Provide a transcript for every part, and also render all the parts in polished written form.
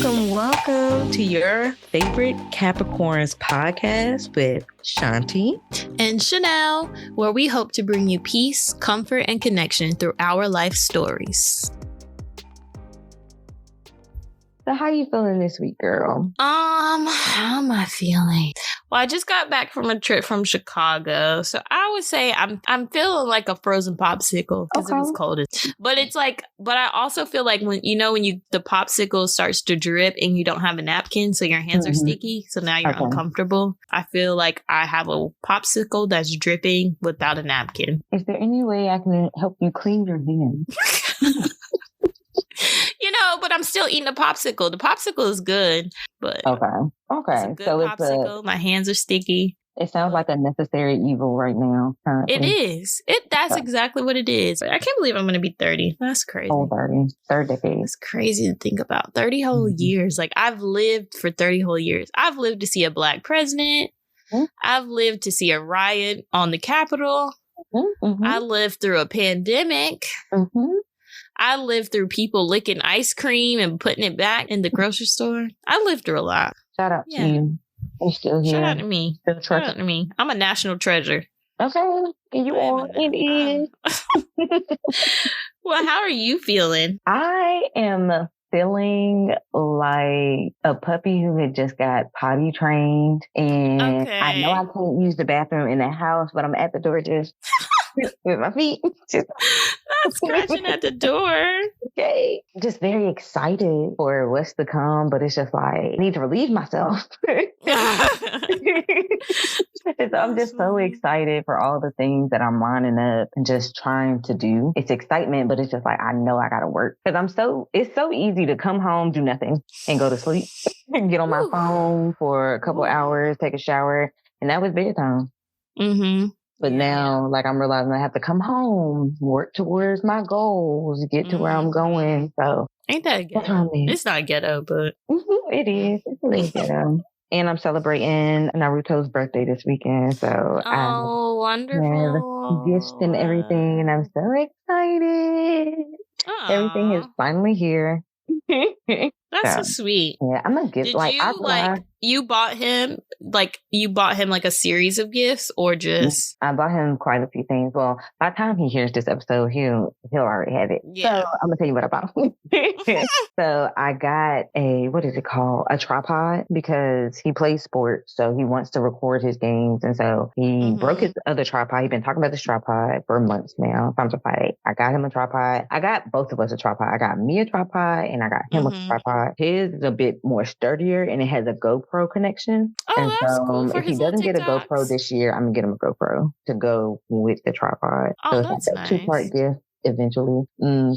Welcome to your favorite Capricorns podcast with Shanti and Chanel, where we hope to bring you peace, comfort, and connection through our life stories. So how you feeling this week, girl? How am I feeling? Well, I just got back from a trip from Chicago, so I would say I'm feeling like a frozen popsicle because it was cold. But it's like, but I also feel like when the popsicle starts to drip and you don't have a napkin, so your hands are sticky, so now you're uncomfortable. I feel like I have a popsicle that's dripping without a napkin. Is there any way I can help you clean your hands? But I'm still eating a popsicle. The popsicle is good, but okay. It's a good popsicle. My hands are sticky. It sounds like a necessary evil right now. Currently. It is. That's exactly what it is. I can't believe I'm going to be 30. That's crazy. Oh, 30. Third decade. It's crazy to think about. 30 whole years. Like, I've lived for 30 whole years. I've lived to see a black president. Mm-hmm. I've lived to see a riot on the Capitol. Mm-hmm. I lived through a pandemic. Mm-hmm. I lived through people licking ice cream and putting it back in the grocery store. I lived through a lot. Shout out to you. You're still here. Shout out to me. Shout out to me. I'm a national treasure. Okay. You are. It is. Well, how are you feeling? I am feeling like a puppy who had just got potty trained. And I know I can't use the bathroom in the house, but I'm at the door just... with my feet. Not scratching at the door. Okay. Just very excited for what's to come, but it's just like, I need to relieve myself. So I'm just so excited for all the things that I'm lining up and just trying to do. It's excitement, but it's just like, I know I gotta work. Because it's so easy to come home, do nothing, and go to sleep. Get on my phone for a couple hours, take a shower, and that was bedtime. Mm-hmm. But now, like, I'm realizing I have to come home, work towards my goals, get to where I'm going. So, ain't that ghetto? It's not ghetto, but it is. It's really ghetto. And I'm celebrating Naruto's birthday this weekend. So, wonderful. I have gifts and everything, and I'm so excited. Aww. Everything is finally here. That's so sweet. Yeah, I'm a gift. You bought him like a series of gifts, or just? I bought him quite a few things. Well, by the time he hears this episode, he'll already have it. Yeah. So I'm gonna tell you what I bought. So I got a tripod, because he plays sports, so he wants to record his games, and so he broke his other tripod. He's been talking about this tripod for months now. So I'm just like, I got him a tripod. I got both of us a tripod. I got me a tripod, and I got him a tripod. His is a bit more sturdier, and it has a GoPro connection. Oh, and that's cool. If he doesn't get a GoPro this year, I'm gonna get him a GoPro to go with the tripod. Oh, so it's like a 2-part gift eventually.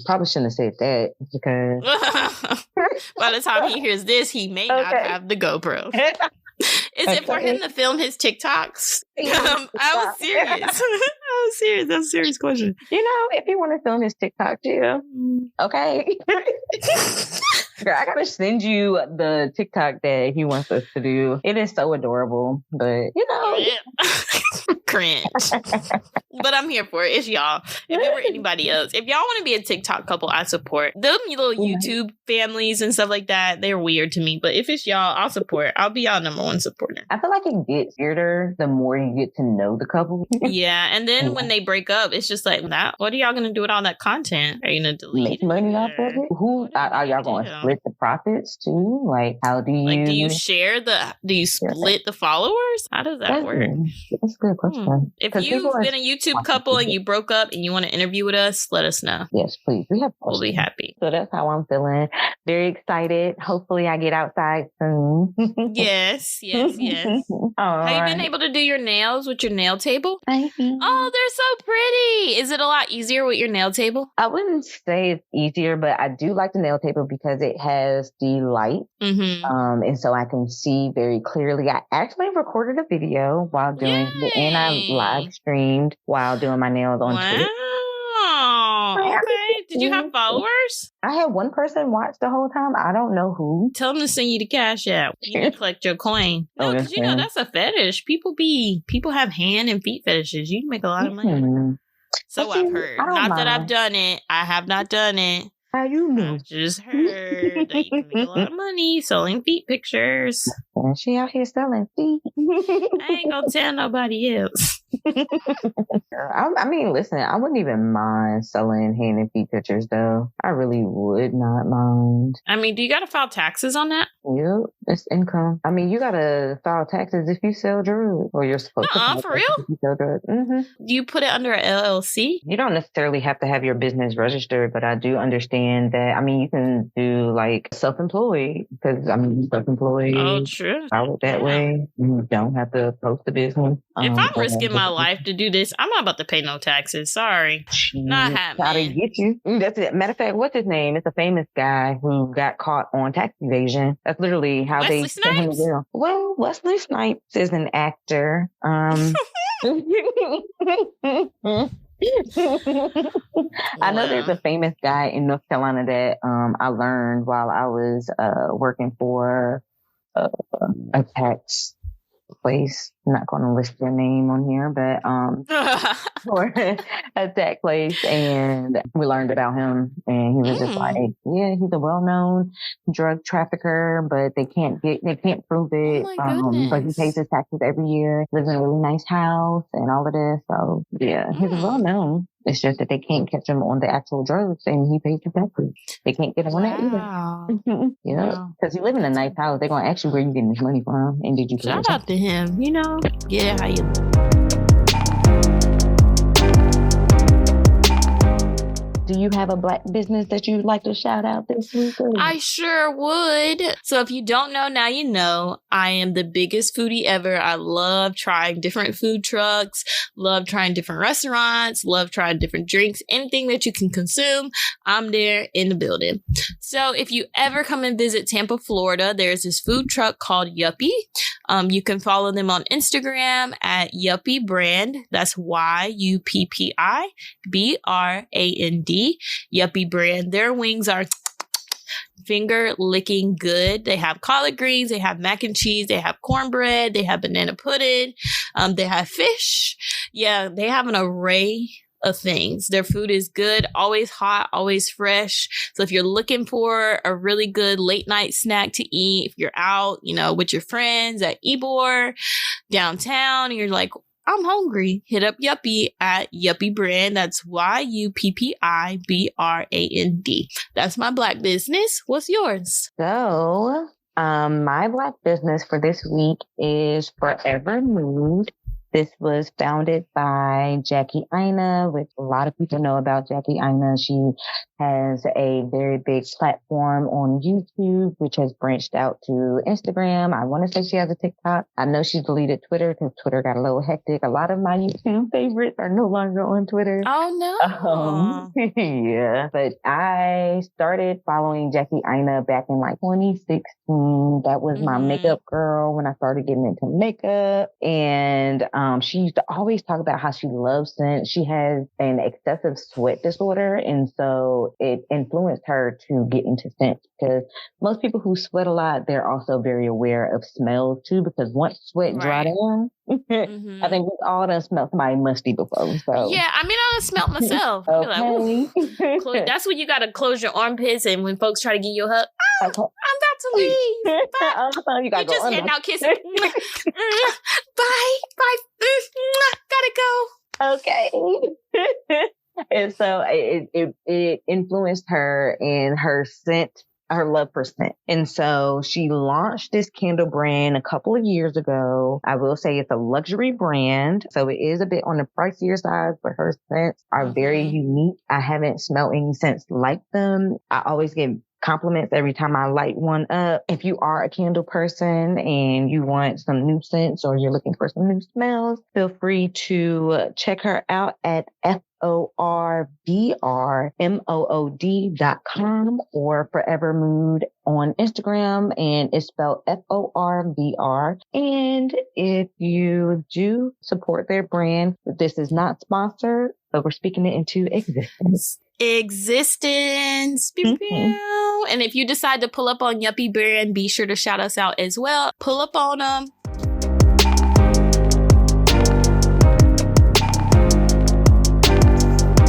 Probably shouldn't have said that, because by the time he hears this, he may not have the GoPro. Is it for him to film his TikToks? I was serious. That's a serious question. If you want to film his TikTok too, okay. Girl, I gotta send you the TikTok that he wants us to do. It is so adorable, but cringe. But I'm here for it. It's y'all. If it were anybody else, if y'all want to be a TikTok couple, I support them. Little YouTube families and stuff like that, they're weird to me. But if it's y'all, I'll support. I'll be y'all number one supporter. I feel like it gets weirder the more you get to know the couple. Yeah, and then when they break up, it's just like, what are y'all gonna do with all that content? Are you gonna delete Make money off of it? Who are y'all gonna split the profits too? Like, how do you do you split the followers? How does that work? That's a good question. If you've been a YouTube couple and you broke up and you want to interview with us, let us know. Yes, please. We'll be happy. So that's how I'm feeling. Very excited. Hopefully I get outside soon. Yes. Have you been able to do your nails with your nail table? Oh, they're so pretty. Is it a lot easier with your nail table? I wouldn't say it's easier, but I do like the nail table because it has the light. And so I can see very clearly. I actually recorded a video while doing it, and I live streamed while doing my nails on Twitter. Okay. Did you have followers? I had one person watch the whole time. I don't know who. Tell them to send you the cash app. You can collect your coin. No, because that's a fetish. People have hand and feet fetishes. You can make a lot of money. So I've heard. Not that I've done it. I have not done it. How you know? I just heard that you can make a lot of money selling feet pictures. And she out here selling feet. I ain't gonna tell nobody else. I mean, listen, I wouldn't even mind selling hand and feet pictures, though. I really would not mind. I mean, do you got to file taxes on that? Yep, it's income. I mean, you got to file taxes if you sell drugs, or you're supposed to. For real? If you sell drugs. Mm-hmm. Do you put it under an LLC? You don't necessarily have to have your business registered, but I do understand that. I mean, you can do like self-employed, because I mean, self-employed. Oh, true. File it that way. You don't have to post the business. If I'm risking my life to do this, I'm not about to pay no taxes. Sorry. Not happening. Try to get you. That's it. Matter of fact, what's his name? It's a famous guy who got caught on tax evasion. That's literally how Wesley they Snipes? sent him to jail. Well, Wesley Snipes is an actor. I know there's a famous guy in North Carolina that I learned while I was working for a tax place. I'm not going to list their name on here, but for a tech place, and we learned about him, and he was just like, yeah, he's a well-known drug trafficker, but they can't prove it. But he pays his taxes every year, lives in a really nice house, and all of this. So yeah, he's well-known. It's just that they can't catch him on the actual drugs, and he pays his taxes. They can't get him on that either. Yeah, because you live in a nice house. They're gonna ask you where you getting this money from, and did you pay Shout out to him, you know. Yeah, how you. Do you have a Black business that you'd like to shout out this week? I sure would. So if you don't know, now you know. I am the biggest foodie ever. I love trying different food trucks, love trying different restaurants, love trying different drinks, anything that you can consume. I'm there in the building. So if you ever come and visit Tampa, Florida, there's this food truck called Yuppi. You can follow them on Instagram at Yuppi Brand. That's YUPPI BRAND. Yuppi Brand. Their wings are finger licking good. They have collard greens, they have mac and cheese, they have cornbread, they have banana pudding, they have fish. Yeah, they have an array of things. Their food is good, always hot, always fresh. So if you're looking for a really good late night snack to eat, if you're out, you know, with your friends at Ybor downtown, and you're like, I'm hungry, hit up Yuppi at Yuppi Brand. That's YUPPI BRAND. That's my Black business. What's yours? So, my Black business for this week is Forvr Mood. This was founded by Jackie Aina, which a lot of people know about Jackie Aina. She has a very big platform on YouTube, which has branched out to Instagram. I want to say she has a TikTok. I know she deleted Twitter because Twitter got a little hectic. A lot of my YouTube favorites are no longer on Twitter. Oh, no. Yeah. But I started following Jackie Aina back in like 2016. That was my makeup girl when I started getting into makeup. And she used to always talk about how she loves scent. She has an excessive sweat disorder. And so it influenced her to get into scent, because most people who sweat a lot, they're also very aware of smells too, because once sweat dry down, I think we all done smelled somebody musty before. So yeah, I mean, I done smelled myself. Okay. Like, that's when you got to close your armpits, and when folks try to give you a hug, I'm about to leave. Bye. You just heading out kissing. Bye. Gotta go. Okay. And so it influenced her in her scent, her love for scent. And so she launched this candle brand a couple of years ago. I will say it's a luxury brand, so it is a bit on the pricier side, but her scents are very unique. I haven't smelled any scents like them. I always get compliments every time I light one up. If you are a candle person and you want some new scents, or you're looking for some new smells, feel free to check her out at forvrmood.com or Forvr Mood on Instagram, and it's spelled FORVR. And if you do support their brand, this is not sponsored, but we're speaking it into existence. Pew, pew. And if you decide to pull up on Yuppi Brand, be sure to shout us out as well. Pull up on them.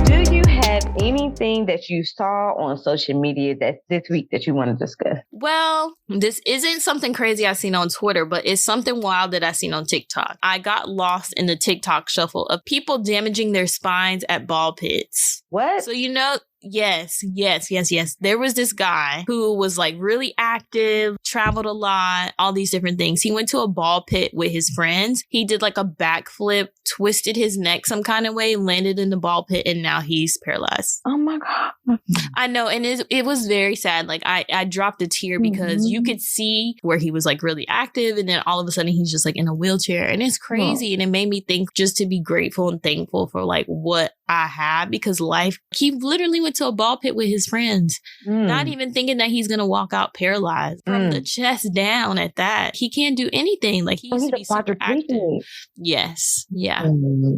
Do you have any something that you saw on social media that this week that you want to discuss? Well, this isn't something crazy I seen on Twitter, but it's something wild that I seen on TikTok. I got lost in the TikTok shuffle of people damaging their spines at ball pits. What? So, yes. There was this guy who was like really active, traveled a lot, all these different things. He went to a ball pit with his friends. He did like a backflip, twisted his neck some kind of way, landed in the ball pit, and now he's paralyzed. Oh my God. I know. And it was very sad. Like I dropped a tear because you could see where he was like really active. And then all of a sudden he's just like in a wheelchair, and it's crazy. And it made me think just to be grateful and thankful for like what I have, because he literally went to a ball pit with his friends, not even thinking that he's going to walk out paralyzed from the chest down at that. He can't do anything. Like he used to be super active. Yes. Yeah.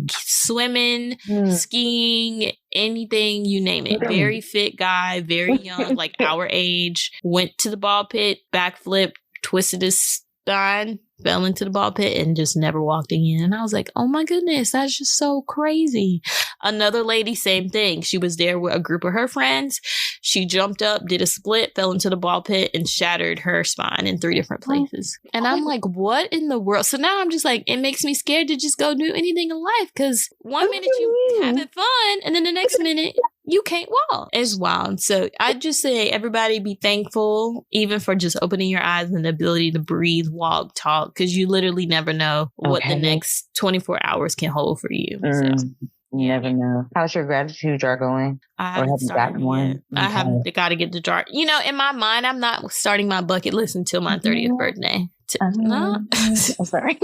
Swimming, skiing, anything, you name it. Very fit guy, very young, like our age, went to the ball pit, backflip, twisted his spine, fell into the ball pit, and just never walked again. And I was like, oh my goodness, that's just so crazy. Another lady, same thing. She was there with a group of her friends. She jumped up, did a split, fell into the ball pit, and shattered her spine in 3 different places. And I'm like, what in the world? So now I'm just like, it makes me scared to just go do anything in life, because one minute you having fun, and then the next minute you can't walk. It's wild. So I just say, everybody be thankful, even for just opening your eyes and the ability to breathe, walk, talk, because you literally never know what the next 24 hours can hold for you. So. You never know. How's your gratitude jar going? I haven't gotten one. I haven't got to get the jar. In my mind, I'm not starting my bucket list until my 30th birthday. No. I'm sorry.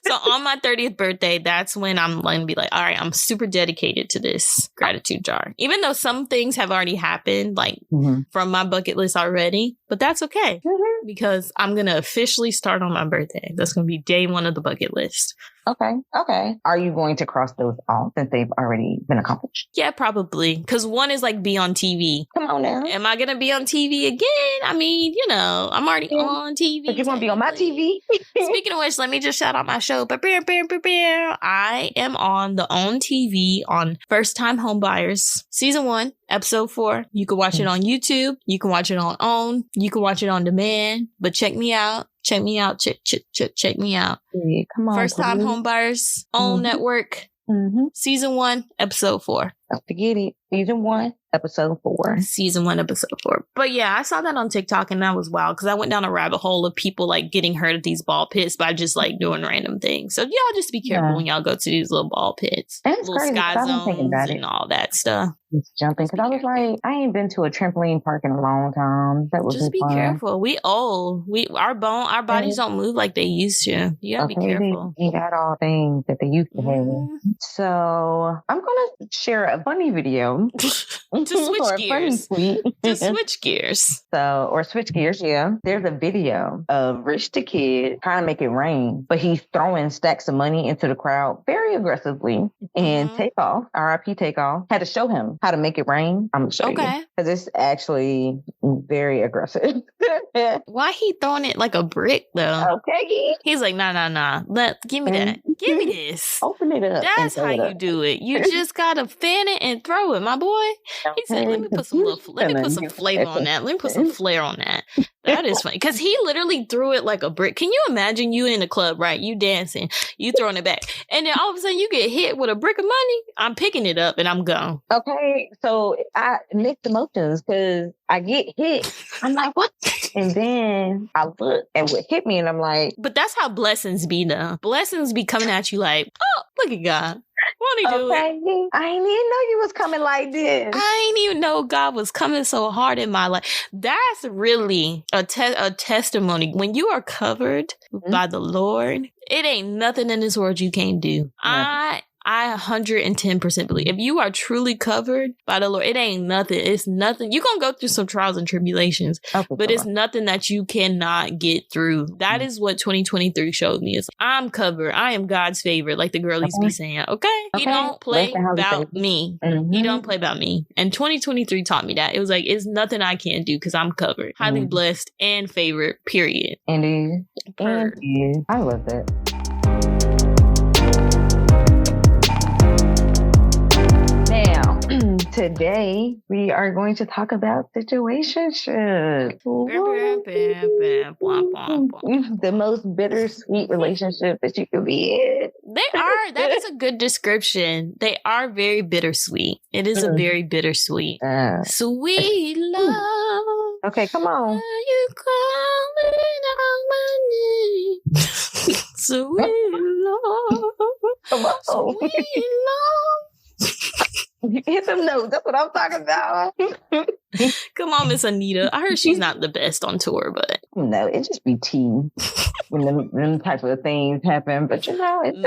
So on my 30th birthday, that's when I'm going to be like, all right, I'm super dedicated to this gratitude jar. Even though some things have already happened, like from my bucket list already, but that's okay because I'm going to officially start on my birthday. That's going to be day 1 of the bucket list. Okay. Are you going to cross those off since they've already been accomplished? Yeah, probably. Because one is like be on TV. Come on now. Am I going to be on TV again? I mean, I'm already on TV. But you want to be on my TV? Speaking of which, let me just shout out my show. I am on the OWN TV on First Time Homebuyers, Season 1, Episode 4. You can watch it on YouTube. You can watch it on OWN. You can watch it on demand. But check me out. Check me out. Check me out. Yeah, come on. First Time Homebuyers, OWN Network, Season 1, Episode 4. Don't forget it. Season 1, Episode 4. Season 1, Episode 4. But yeah, I saw that on TikTok and that was wild because I went down a rabbit hole of people like getting hurt at these ball pits by just like doing random things. So y'all just be careful when y'all go to these little ball pits. That's little crazy, sky zones and all that stuff. Just jumping because I was like, I ain't been to a trampoline park in a long time. That was just be fun. Careful. We old. Our bodies don't move like they used to. You gotta be careful. They got all things that they used to have. So I'm gonna share a funny video to switch gears. To switch gears. Or switch gears. Yeah, there's a video of Rich the Kid trying to make it rain, but he's throwing stacks of money into the crowd very aggressively. And Takeoff, R.I.P. Takeoff, had to show him how to make it rain. I'm gonna show you because it's actually very aggressive. Why he throwing it like a brick though? Okay, he's like, nah. Give me that. Give me this. Open it up. That's how you do it. You just gotta fan it and throw it, my boy. He said, let me put some flavor on that. Let me put some flair on that. That is funny because he literally threw it like a brick. Can you imagine you in the club, right? You dancing, you throwing it back, and then all of a sudden you get hit with a brick of money. I'm picking it up and I'm gone. Okay, so I mixed emotions because I get hit. I'm like, what? And then I look at what hit me and I'm like, but that's how blessings be though. Blessings be coming at you like, oh, look at God. Won't he do it? I didn't even know you was coming like this. I didn't even know God was coming so hard in my life. That's really a testimony. When you are covered by the Lord, it ain't nothing in this world you can't do. I 110% believe if you are truly covered by the Lord, it ain't nothing. It's nothing. You're going to go through some trials and tribulations, but it's nothing that you cannot get through. That is what 2023 showed me. It's I'm covered. I am God's favorite, like the girl used to be saying. Okay? He don't play about me. He don't play about me. And 2023 taught me that. It was like, it's nothing I can't do because I'm covered. Highly blessed and favored, period. Indeed. I love that. Today, we are going to talk about situationships. The most bittersweet relationship that you could be in. They are. That is a good description. They are very bittersweet. It is a very bittersweet. Sweet love. Okay, come on. You calling out my name. Sweet love. Come on. Sweet love. Hit them notes. That's what I'm talking about. Come on, Miss Anita. I heard she's not the best on tour, but no, it just be tea when them type of things happen. But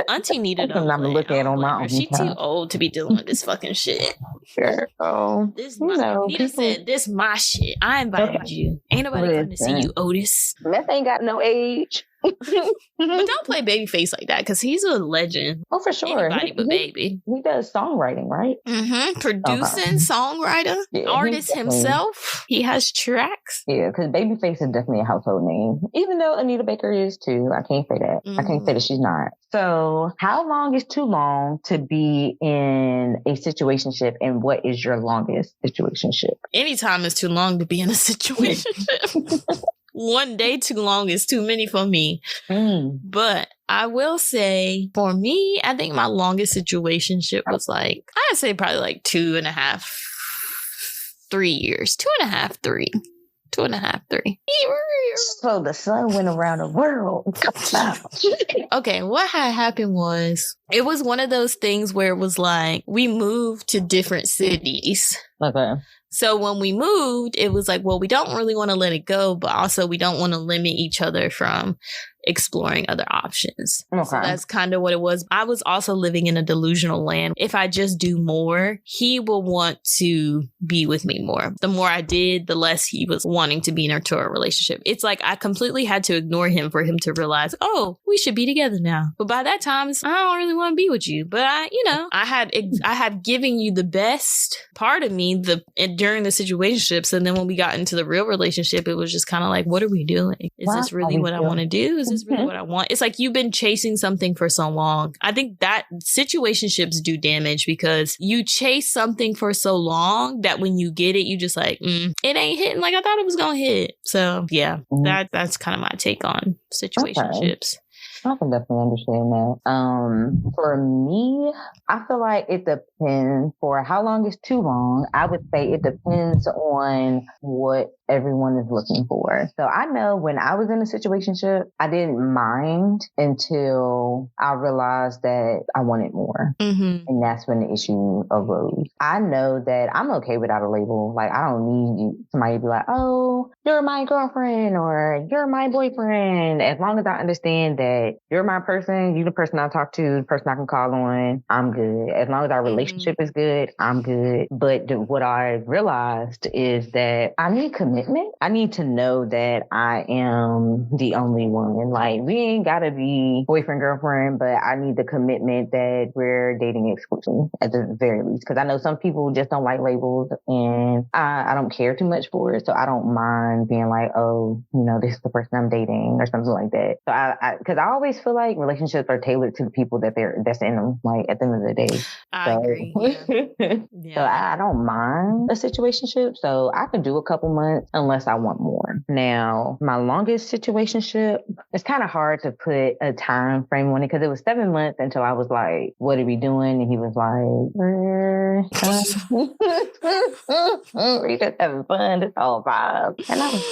Auntie Nita don't I'm looking at on my own. She too old to be dealing with this fucking shit. Girl, Nita said, "This my shit. I invited you. Ain't nobody going to see you, Otis. Meth ain't got no age." But don't play Babyface like that, because he's a legend. Oh, for sure. Anybody but Baby. He does songwriting, right? Mm-hmm. Producing, songwriter, artist himself. He has tracks. Yeah, because Babyface is definitely a household name. Even though Anita Baker is too. I can't say that. I can't say that she's not. So how long is too long to be in a situationship, and what is your longest situationship? Anytime is too long to be in a situationship. One day too long is too many for me. But I will say, for me, I think my longest situationship was I'd say probably 2.5, 3 years. 2.5, 3. 2.5, 3. So the sun went around the world. Okay, what had happened was, it was one of those things where it was we moved to different cities. Okay. So when we moved, it was we don't really want to let it go, but also we don't want to limit each other from exploring other options. Okay. So that's kind of what it was. I was also living in a delusional land. If I just do more, he will want to be with me more. The more I did, the less he was wanting to be in a tour relationship. It's I completely had to ignore him for him to realize, oh, we should be together now. But by that time, I don't really want to be with you. But I had given you the best part of me during the situationships. And then when we got into the real relationship, it was just kind of what are we doing? Is this really what I want to do? Is this really what I want? It's you've been chasing something for so long. I think that situationships do damage because you chase something for so long that when you get it, you just it ain't hitting like I thought it was gonna hit. So yeah, that's kind of my take on situationships. Okay. I can definitely understand that. For me, I feel like it depends. For how long is too long, I would say it depends on what everyone is looking for. So I know when I was in a situationship, I didn't mind until I realized that I wanted more. Mm-hmm. And that's when the issue arose. I know that I'm okay without a label. I don't need somebody to be like, oh, you're my girlfriend or you're my boyfriend. As long as I understand that you're my person, you're the person I talk to, the person I can call on, I'm good. As long as our relationship is good, I'm good. But what I realized is that I need commitment. I need to know that I am the only one. We ain't gotta be boyfriend, girlfriend, but I need the commitment that we're dating exclusively at the very least. Because I know some people just don't like labels, and I don't care too much for it. So I don't mind being oh, this is the person I'm dating or something like that. So because I always feel like relationships are tailored to the people that's in them. At the end of the day, I agree. Yeah. So I don't mind a situationship. So I could do a couple months unless I want more. Now, my longest situationship, it's kind of hard to put a time frame on it because it was 7 months until I was what are we doing? And he was we just having fun, this whole vibe. And I was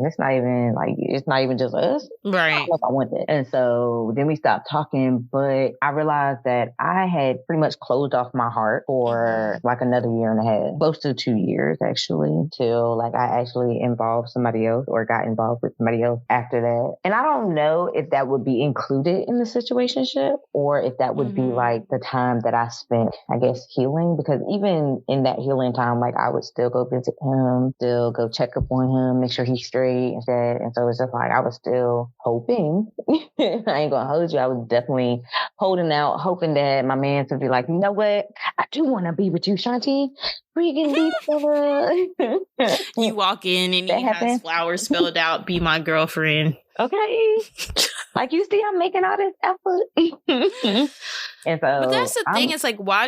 it's not even just us. Right. I don't know if I want that. And so then we stopped talking, but I realized that I had pretty much closed off my heart for another year and a half, close to 2 years actually, till I actually involved somebody else or got involved with somebody else after that. And I don't know if that would be included in the situationship or if that would be the time that I spent, I guess, healing. Because even in that healing time, I would still go visit him, still go check up on him, make sure he's straight and that. And so it's just I was still hoping. I ain't gonna hold you. I was definitely holding out, hoping that my man would be you know what? I do want to be with you, Shanti. We can be together. You walk in and he has flowers spelled out, be my girlfriend. Okay. Like, you see, I'm making all this effort. And so, but that's the thing. It's like, what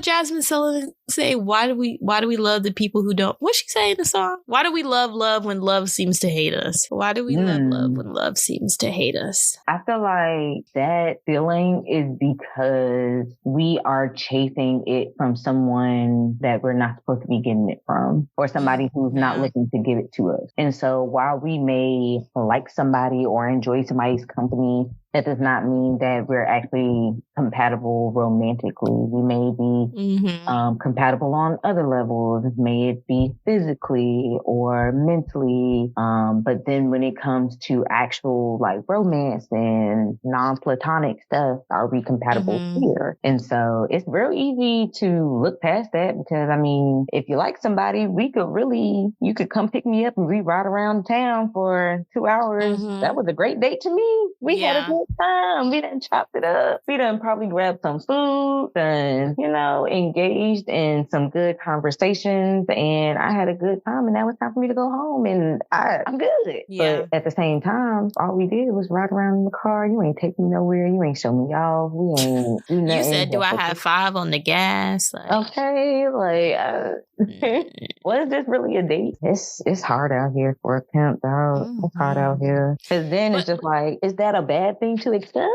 Jasmine Sullivan say? Why do we love the people who don't? What's she say in the song? Why do we love when love seems to hate us? Why do we love when love seems to hate us? I feel like that feeling is because we are chasing it from someone that we're not supposed to be getting it from, or somebody who's not looking to give it to us. And so while we may like somebody or enjoy somebody's company, that does not mean that we're actually compatible romantically. We may be compatible on other levels. May it be physically or mentally. But then when it comes to actual like romance and non-platonic stuff, are we compatible here? And so it's real easy to look past that because, I mean, if you like somebody, you could come pick me up and we ride around town for 2 hours. That was a great date to me. We had a good time. We done chopped it up. We done probably grabbed some food and, engaged in some good conversations, and I had a good time, and now it's time for me to go home, and I'm good. Yeah. But at the same time, all we did was ride around in the car. You ain't take me nowhere. You ain't show me off. We ain't do nothing. You said, do I have 5 on the gas? Okay, what is this really a date? It's hard out here for a pimp, dog. It's hard out here. Because then it's just like, is that a bad thing to accept?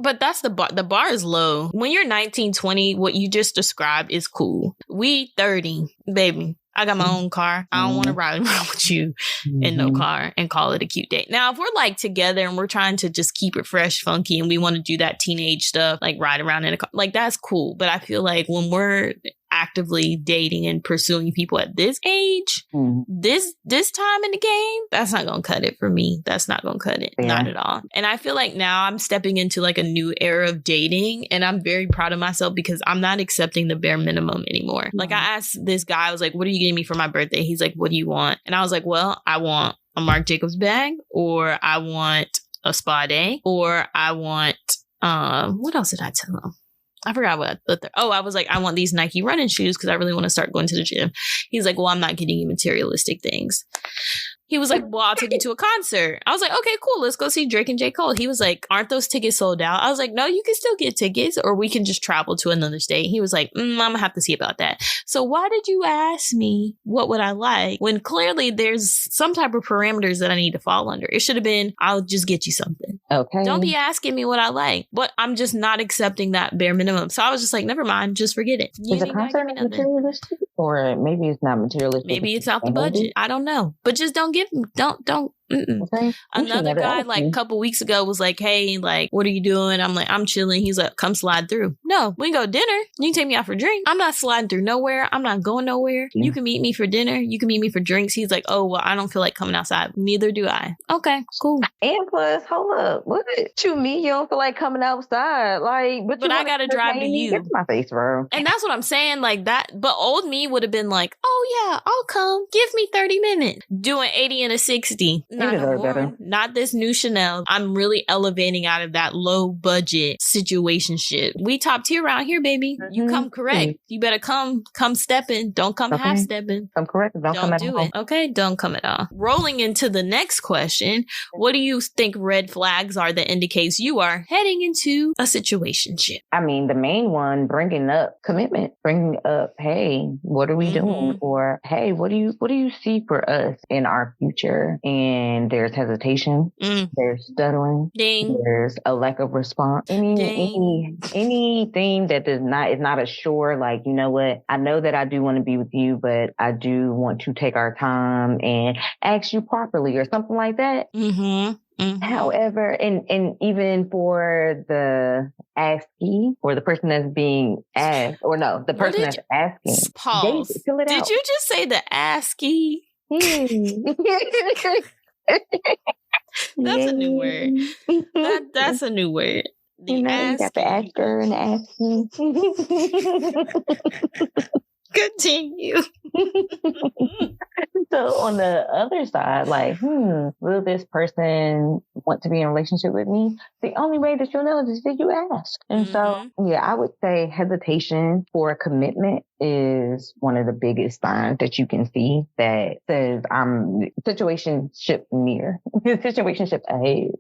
But that's the bar. The bar is low. When you're 19, 20, what you just described is cool. We 30, baby. I got my own car. I don't want to ride around with you in no car and call it a cute date. Now, if we're like together and we're trying to just keep it fresh, funky, and we want to do that teenage stuff, like ride around in a car, like that's cool. But I feel like when we're actively dating and pursuing people at this age, this time in the game, that's not gonna cut it for me. That's not gonna cut it. Not at all. And I feel like now I'm stepping into like a new era of dating, and I'm very proud of myself because I'm not accepting the bare minimum anymore. Like, I asked this guy, I was like, what are you getting me for my birthday? He's like, what do you want? And I was like, well, I want a Marc Jacobs bag, or I want a spa day, or I want what else did I tell him? I forgot what I was like, I want these Nike running shoes because I really want to start going to the gym. He's like, well, I'm not getting you materialistic things. He was like, well, I'll take you to a concert. I was like, okay, cool. Let's go see Drake and J. Cole. He was like, aren't those tickets sold out? I was like, no, you can still get tickets, or we can just travel to another state. He was like, I'm going to have to see about that. So why did you ask me what would I like when clearly there's some type of parameters that I need to fall under? It should have been, I'll just get you something. Okay. Don't be asking me what I like. But I'm just not accepting that bare minimum. So I was just like, never mind. Just forget it. Is the concert materialistic? Or maybe it's not materialistic. Maybe it's out the budget. I don't know. But just don't give me, don't. Okay. Another guy like a couple weeks ago was like, hey, like, what are you doing? I'm like, I'm chilling. He's like, come slide through. No, we can go to dinner. You can take me out for drinks. I'm not sliding through nowhere. I'm not going nowhere. You can meet me for dinner. You can meet me for drinks. He's like, oh, well, I don't feel like coming outside. Neither do I. Okay, cool. And plus, hold up. What you mean you don't feel like coming outside? Like, but I gotta drive to you. Get to my face, bro. And that's what I'm saying. Like that. But old me would have been like, oh yeah, I'll come. Give me 30 minutes. Doing 80 and a 60. Not this new Chanel. I'm really elevating out of that low budget situationship. We top tier around here, baby. You come correct. You better come stepping. Don't come half stepping. Come correct. Don't come at all. Do it. Okay, don't come at all. Rolling into the next question. What do you think red flags are that indicates you are heading into a situationship? I mean, the main one, bringing up commitment, bringing up, hey, what are we doing? Or, hey, what do you see for us in our future? And there's hesitation, there's stuttering, there's a lack of response. Anything that is not a sure, like, you know what, I know that I do want to be with you, but I do want to take our time and ask you properly or something like that. However, and even for the askee or the person that's being asked, or no, the person that's asking. Pause. Did you just say the askee? That's a new word. That's a new word. You got the asker and the asking. Continue. So on the other side, like, will this person want to be in a relationship with me? The only way that you'll know is if you ask. And so, yeah, I would say hesitation for a commitment is one of the biggest signs that you can see that says I'm situationship near, situationship ahead.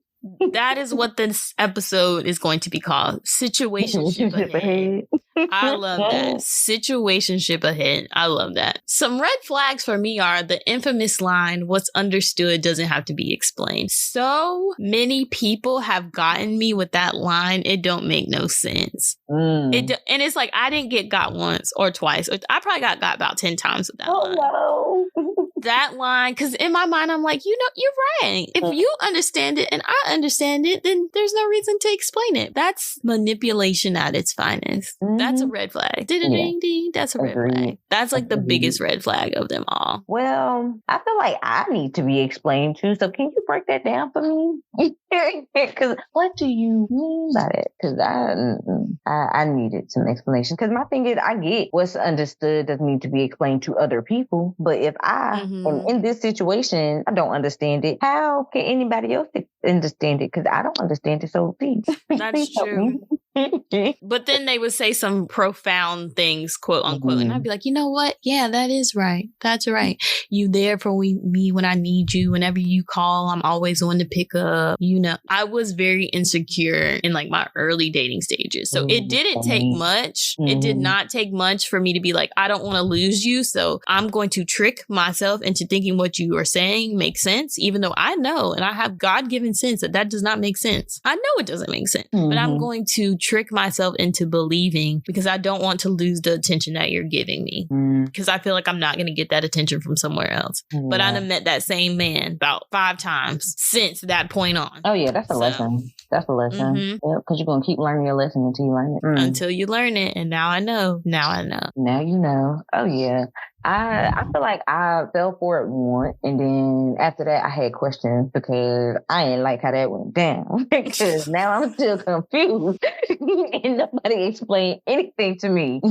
That is what this episode is going to be called. Situationship ahead. I love that. Situationship ahead. I love that. Some red flags for me are the infamous line, what's understood doesn't have to be explained. So many people have gotten me with that line. It don't make no sense. And it's like, I didn't get got once or twice. I probably got about 10 times with that line. No. That line, because in my mind, I'm like, you're right. If you understand it and I understand it, then there's no reason to explain it. That's manipulation at its finest. That's a red flag. Ding. That's a red flag. That's like the biggest red flag of them all. Well, I feel like I need to be explained to. So can you break that down for me? Because what do you mean by that? Because I needed some explanation. Because my thing is, I get what's understood doesn't need to be explained to other people. But if I am in this situation, I don't understand it. How can anybody else understand it? Because I don't understand it. So please. That's true. But then they would say some profound things, quote unquote. And I'd be like, you know what? Yeah, that is right. That's right. You there for me when I need you. Whenever you call, I'm always on to pick up. I was very insecure in like my early dating stages. So it didn't take much. It did not take much for me to be like, I don't want to lose you. So I'm going to trick myself into thinking what you are saying makes sense, even though I know and I have God-given sense that does not make sense. I know it doesn't make sense, but I'm going to trick myself into believing because I don't want to lose the attention that you're giving me because I feel like I'm not going to get that attention from somewhere else. But I done met that same man about 5 times since that point on. Oh yeah, that's a lesson. That's a lesson. Because you're going to keep learning your lesson until you learn it. Until you learn it. And now I know. Now you know. Oh yeah. I feel like I fell for it once, and then after that I had questions because I didn't like how that went down. Because now I'm still confused and nobody explained anything to me.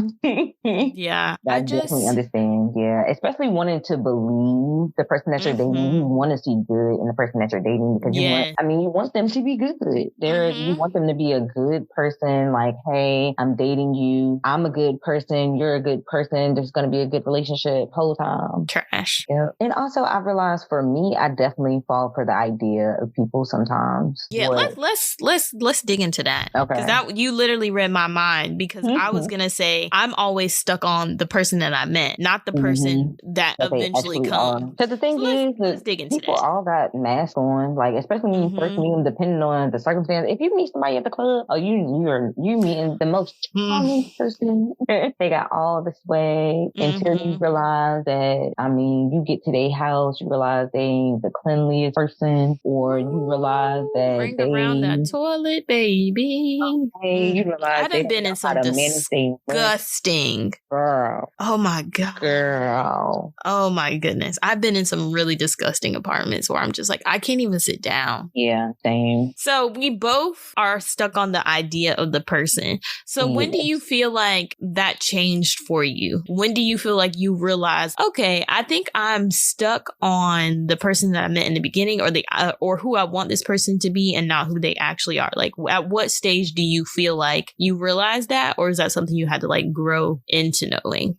Yeah, I definitely understand. Yeah, especially wanting to believe the person that you're dating. You want to see good in the person that you're dating because you want them to be good. You want them to be a good person. Like, hey, I'm dating you. I'm a good person. You're a good person. There's going to be a good relationship whole time. Trash. Yeah. And also I realized for me, I definitely fall for the idea of people sometimes. Yeah, let's dig into that. Okay. Because that you literally read my mind because I was gonna say I'm always stuck on the person that I met, not the person that eventually comes. Because the thing is, let's dig into people that. all got masks on, like especially when you first meet them, depending on the circumstance. If you meet somebody at the club, you meeting the most charming person. They got all the swag until you realize that, you get to their house, you realize they ain't the cleanliest person, or you realize that bring around that toilet, baby. Okay, you realize I done been in some disgusting. Girl. Oh my God. Girl. Oh my goodness. I've been in some really disgusting apartments where I'm just like, I can't even sit down. Yeah, same. So we both are stuck on the idea of the person. So when do you feel like that changed for you? When do you feel like you realize, okay, I think I'm stuck on the person that I met in the beginning or who I want this person to be and not who they actually are? Like, at what stage do you feel like you realize that? Or is that something you had to like grow into knowing?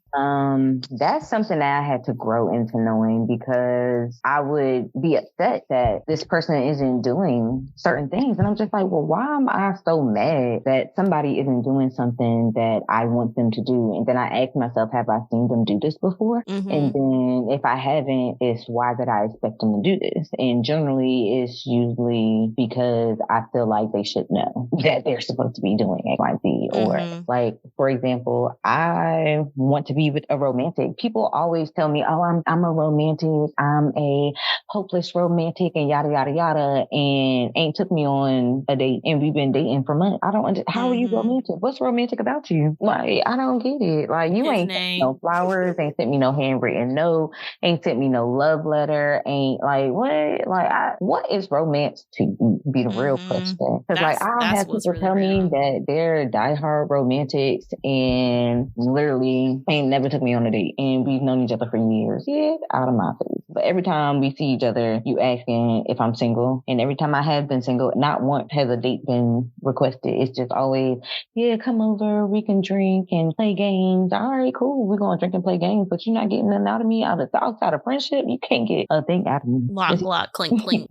That's something that I had to grow into knowing because I would be upset that this person isn't doing certain things. And I'm just like, well, why am I so mad that somebody isn't doing something that I want them to do? And then I ask myself, have I seen them do this before? And then if I haven't, it's why did I expect them to do this? And generally it's usually because I feel like they should know that they're supposed to be doing X, Y, Z. Or like, for example, I want to be with a romantic. People always tell me, oh, I'm a romantic. I'm a hopeless romantic and yada, yada, yada. And ain't took me on a date and we've been dating for months. I don't understand. How are you romantic? What's romantic about you? Like, I don't get it. Like, you ain't sent me no flowers, ain't sent me no handwritten note, ain't sent me no love letter, ain't like, what? Like, what is romance to you? Be the real question. Because like, I have people tell me that they're diehard romantics and literally ain't never took me on a date and we've known each other for years. Get out of my face. But every time we see each other, you asking if I'm single. And every time I have been single, not once has a date been requested. It's just always, yeah, come over, we can drink and play games. All right, cool. We're going to drink and play games, but you're not getting nothing out of me outside of friendship. You can't get a thing out of me. Lock, clink, clink.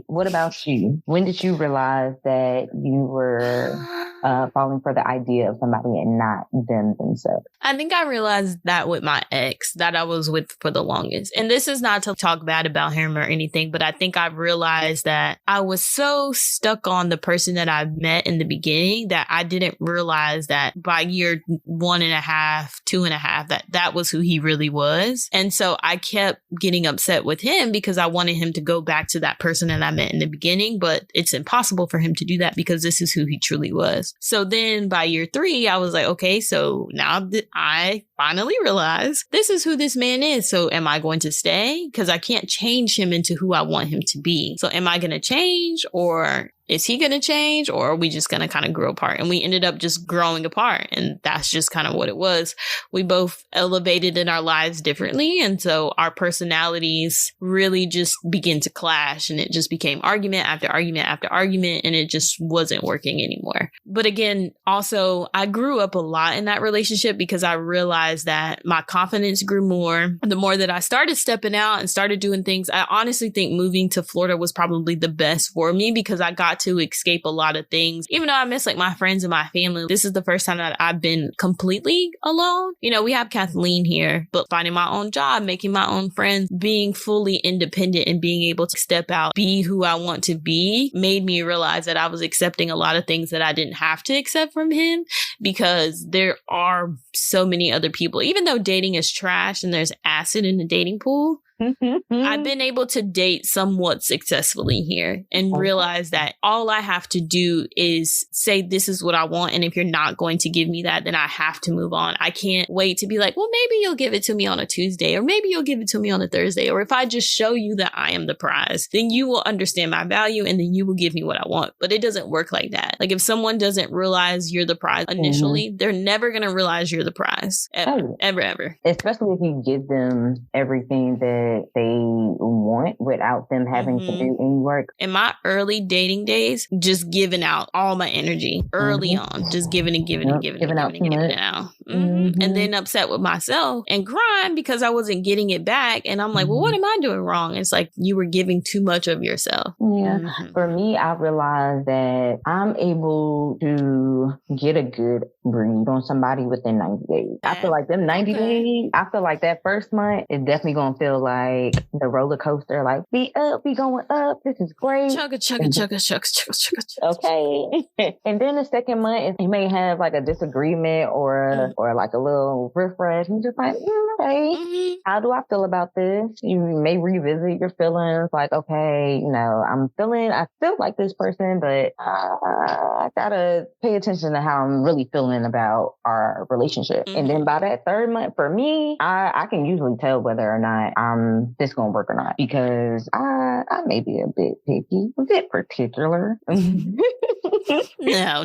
What about you? When did you realize that you were falling for the idea of somebody and not them themselves? I think I realized that with my ex that I was with for the longest. And this is not to talk bad about him or anything, but I think I realized that I was so stuck on the person that I met in the beginning that I didn't realize that by year 1.5, 2.5, that was who he really was. And so I kept getting upset with him because I wanted him to go back to that person that I met in the beginning, but it's impossible for him to do that because this is who he truly was. So then by year 3, I was like, okay, so now I finally realized this is who this man is. So am I going to stay? Because I can't change him into who I want him to be. So am I going to change, or is he going to change, or are we just going to kind of grow apart? And we ended up just growing apart. And that's just kind of what it was. We both elevated in our lives differently. And so our personalities really just begin to clash, and it just became argument after argument after argument. And it just wasn't working anymore. But again, also I grew up a lot in that relationship because I realized that my confidence grew more. The more that I started stepping out and started doing things, I honestly think moving to Florida was probably the best for me because I got to escape a lot of things. Even though I miss like my friends and my family, this is the first time that I've been completely alone. You know, we have Kathleen here, but finding my own job, making my own friends, being fully independent and being able to step out, be who I want to be, made me realize that I was accepting a lot of things that I didn't have to accept from him because there are so many other people. Even though dating is trash and there's acid in the dating pool, I've been able to date somewhat successfully here and realize that all I have to do is say, this is what I want. And if you're not going to give me that, then I have to move on. I can't wait to be like, well, maybe you'll give it to me on a Tuesday, or maybe you'll give it to me on a Thursday. Or if I just show you that I am the prize, then you will understand my value and then you will give me what I want. But it doesn't work like that. Like if someone doesn't realize you're the prize initially, they're never going to realize you're the prize. Ever. Especially if you give them everything that they want without them having to do any work. In my early dating days, just giving out all my energy early on, just giving it out. And then upset with myself and crying because I wasn't getting it back. And I'm like, well, what am I doing wrong? It's like you were giving too much of yourself. Yeah. For me, I realized that I'm able to get a good read on somebody within 90 days. I feel like them 90 days, I feel like that first month is definitely going to feel like the roller coaster, like we going up. This is great. Chugga. Okay. And then the second month, you may have like a disagreement or like a little refresh. And just like, okay, how do I feel about this? You may revisit your feelings. Like, okay, you know, I feel like this person, but I gotta pay attention to how I'm really feeling about our relationship. And then by that third month, for me, I can usually tell whether or not this gonna work or not, because I may be a bit picky, a bit particular. No.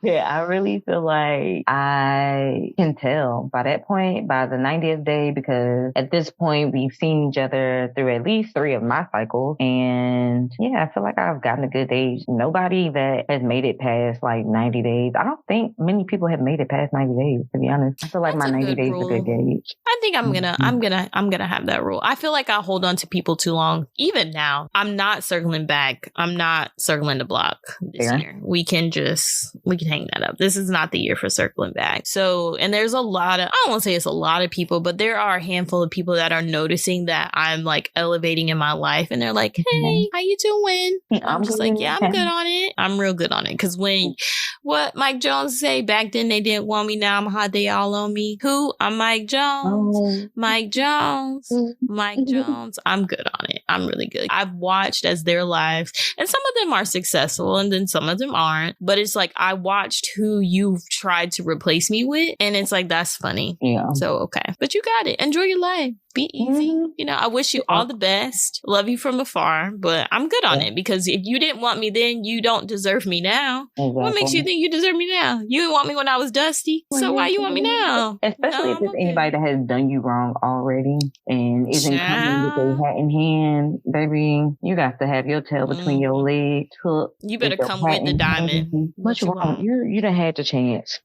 Yeah, I really feel like I can tell by that point, by the 90th day, because at this point we've seen each other through at least 3 of my cycles. And yeah, I feel like I've gotten a good age. Nobody that has made it past like 90 days. I don't think many people have made it past 90 days, to be honest. I feel like that's my 90 days is a good gauge. I think I'm gonna have that rule. I feel like I hold on to people too long. Even now, I'm not circling back. I'm not circling the block this year. We can hang that up. This is not the year for circling back. So, and there's a lot of, I don't want to say it's a lot of people, but there are a handful of people that are noticing that I'm like elevating in my life, and they're like, hey, how you doing? I'm just like, yeah, I'm good on it. I'm real good on it. Because what Mike Jones say, back then they didn't want me, now I'm hot, they all on me. Who? I'm Mike Jones. Mike Jones. I'm good on it. I'm really good. I've watched as their lives, and some of them are successful and then some of them aren't, but it's like I watched who you've tried to replace me with, and it's like, that's funny. Yeah. So, okay. But you got it. Enjoy your life. Be easy. You know, I wish you all the best. Love you from afar, but I'm good on it, because if you didn't want me then, you don't deserve me now. Exactly. What makes you think you deserve me now? You didn't want me when I was dusty. So why you want me now? Especially if it's anybody that has done done you wrong already and isn't coming with a hat in hand, baby, you got to have your tail between your legs, hooked. You better come with the diamond. What you want? You done had the chance.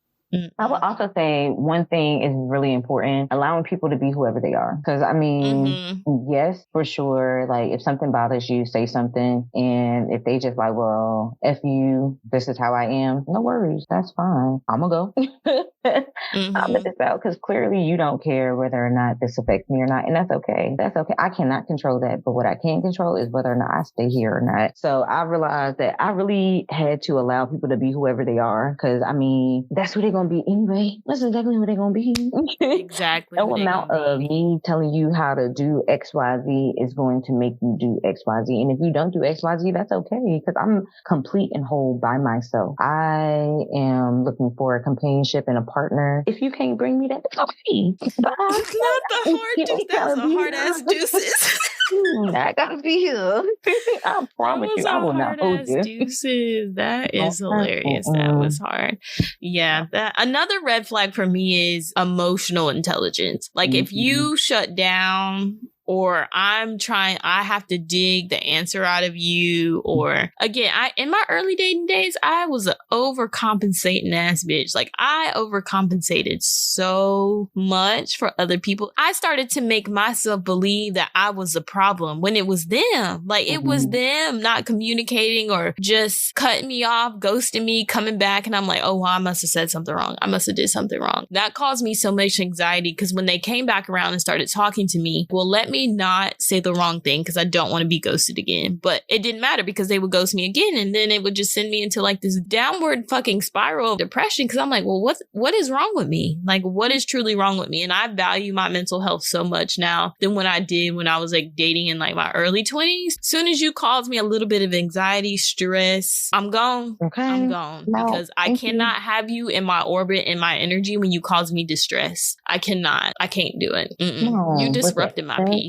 I would also say one thing is really important, allowing people to be whoever they are. Because, I mean, yes, for sure, like, if something bothers you, say something. And if they just like, well, F you, this is how I am, no worries, that's fine. I'm going to go. I'm going to this out because clearly you don't care whether or not this affects me or not. And that's okay. That's okay. I cannot control that. But what I can control is whether or not I stay here or not. So I realized that I really had to allow people to be whoever they are. Because, I mean, that's who they're going to be anyway. That's exactly who they're going to be. Exactly. No amount of me telling you how to do XYZ is going to make you do XYZ. And if you don't do XYZ, that's okay. Because I'm complete and whole by myself. I am looking for a companionship and a partner. If you can't bring me that, that's okay. Not the hard juice. That was a hard ass juices. I gotta be here. I promise you, I will not hold you. Juices. That is hilarious. That was hard. Yeah. Another red flag for me is emotional intelligence. Like if you shut down, or I have to dig the answer out of you. Or again, in my early dating days, I was an overcompensating ass bitch. Like I overcompensated so much for other people. I started to make myself believe that I was the problem when it was them. Like it was them not communicating or just cutting me off, ghosting me, coming back. And I'm like, oh, well, I must have said something wrong. I must have did something wrong. That caused me so much anxiety because when they came back around and started talking to me, well, let me not say the wrong thing because I don't want to be ghosted again. But it didn't matter because they would ghost me again, and then it would just send me into like this downward fucking spiral of depression because I'm like, well, what is wrong with me? Like, what is truly wrong with me? And I value my mental health so much now than when I did when I was like dating in like my early 20s. Soon as you cause me a little bit of anxiety, stress, I'm gone. Okay. I'm gone because I cannot have you in my orbit, in my energy when you cause me distress. I can't do it. No, you disrupted my peace.